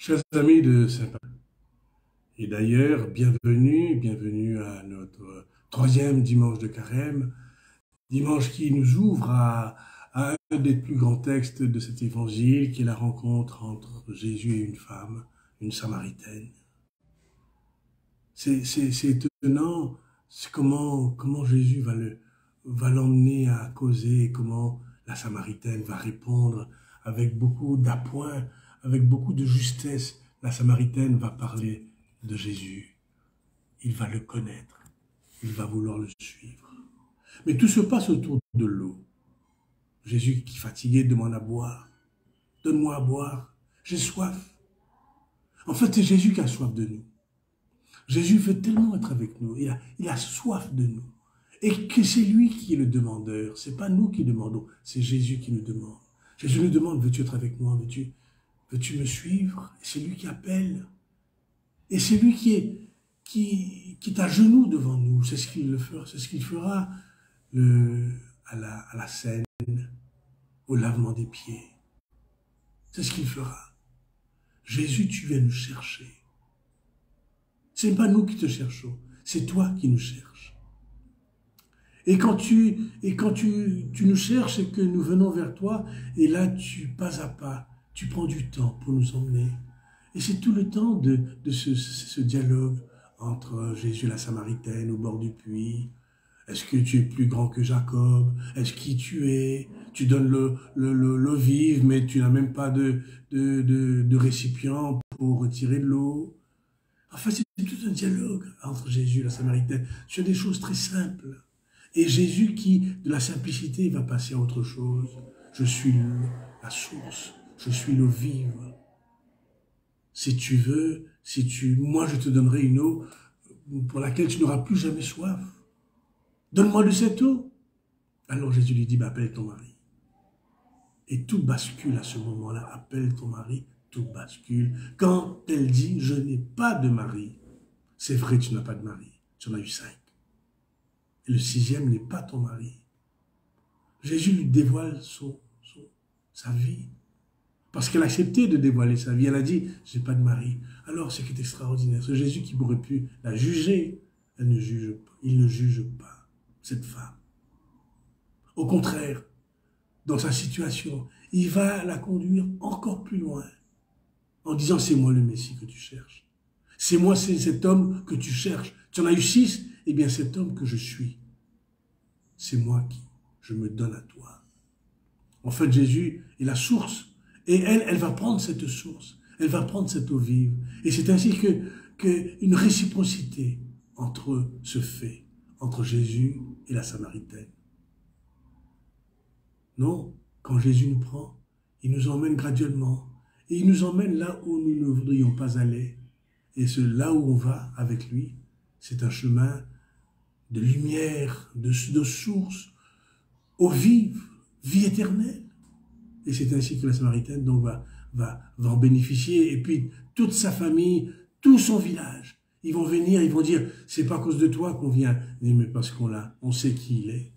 Chers amis de Saint-Paul, et d'ailleurs, bienvenue à notre troisième dimanche de Carême, dimanche qui nous ouvre à un des plus grands textes de cet évangile, qui est la rencontre entre Jésus et une femme, une Samaritaine. C'est étonnant, c'est comment Jésus va l'emmener à causer, et comment la Samaritaine va répondre avec beaucoup d'appoint, avec beaucoup de justesse. La Samaritaine va parler de Jésus. Il va le connaître. Il va vouloir le suivre. Mais tout se passe autour de l'eau. Jésus, qui fatigué, demande à boire. Donne-moi à boire. J'ai soif. En fait, c'est Jésus qui a soif de nous. Jésus veut tellement être avec nous. Il a soif de nous. Et que c'est lui qui est le demandeur. C'est pas nous qui demandons. C'est Jésus qui nous demande. Jésus nous demande, veux-tu être avec moi? Veux-tu me suivre? C'est lui qui appelle. Et c'est lui qui est à genoux devant nous. C'est ce qu'il fera. C'est ce qu'il fera à la scène, au lavement des pieds. C'est ce qu'il fera. Jésus, tu viens nous chercher. Ce n'est pas nous qui te cherchons. C'est toi qui nous cherches. Et quand tu nous cherches et que nous venons vers toi, et là, pas à pas, tu prends du temps pour nous emmener. Et c'est tout le temps de ce dialogue entre Jésus et la Samaritaine au bord du puits. Est-ce que tu es plus grand que Jacob? Est-ce qui tu es? Tu donnes l'eau vive, mais tu n'as même pas de récipient pour retirer de l'eau. Enfin, c'est tout un dialogue entre Jésus et la Samaritaine sur des choses très simples. Et Jésus qui, de la simplicité, va passer à autre chose. Je suis la source, je suis l'eau vive. Si tu veux, moi je te donnerai une eau pour laquelle tu n'auras plus jamais soif. Donne-moi de cette eau. Alors Jésus lui dit, appelle ton mari. Et tout bascule à ce moment-là. Appelle ton mari, tout bascule. Quand elle dit, je n'ai pas de mari, c'est vrai, tu n'as pas de mari. Tu en as eu 5. Et le 6e n'est pas ton mari. Jésus lui dévoile sa vie. Parce qu'elle a accepté de dévoiler sa vie. Elle a dit, j'ai pas de mari. Alors, ce qui est extraordinaire, c'est Jésus qui aurait pu la juger. Elle ne juge pas. Il ne juge pas cette femme. Au contraire, dans sa situation, il va la conduire encore plus loin. En disant, c'est moi le Messie que tu cherches. C'est moi, c'est cet homme que tu cherches. Tu en as eu 6, eh bien cet homme que je suis, c'est moi qui, je me donne à toi. En fait, Jésus est la source. Et elle va prendre cette source. Elle va prendre cette eau vive. Et c'est ainsi qu'une réciprocité se fait entre Jésus et la Samaritaine. Non, quand Jésus nous prend, il nous emmène graduellement. Et il nous emmène là où nous ne voudrions pas aller. Et là où on va avec lui, c'est un chemin de lumière, de source, eau vive, vie éternelle. Et c'est ainsi que la Samaritaine donc, va en bénéficier. Et puis, toute sa famille, tout son village, ils vont venir, ils vont dire, c'est pas à cause de toi qu'on vient, mais parce on sait qui il est.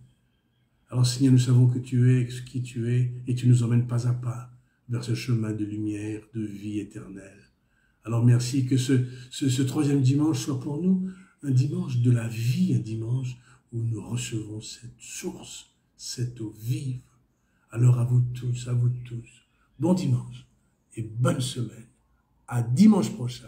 Alors, Seigneur, nous savons que tu es, qui tu es, et tu nous emmènes pas à pas vers ce chemin de lumière, de vie éternelle. Alors, merci que ce troisième dimanche soit pour nous un dimanche de la vie, un dimanche où nous recevons cette source, cette eau vive. Alors à vous tous, bon dimanche et bonne semaine. À dimanche prochain.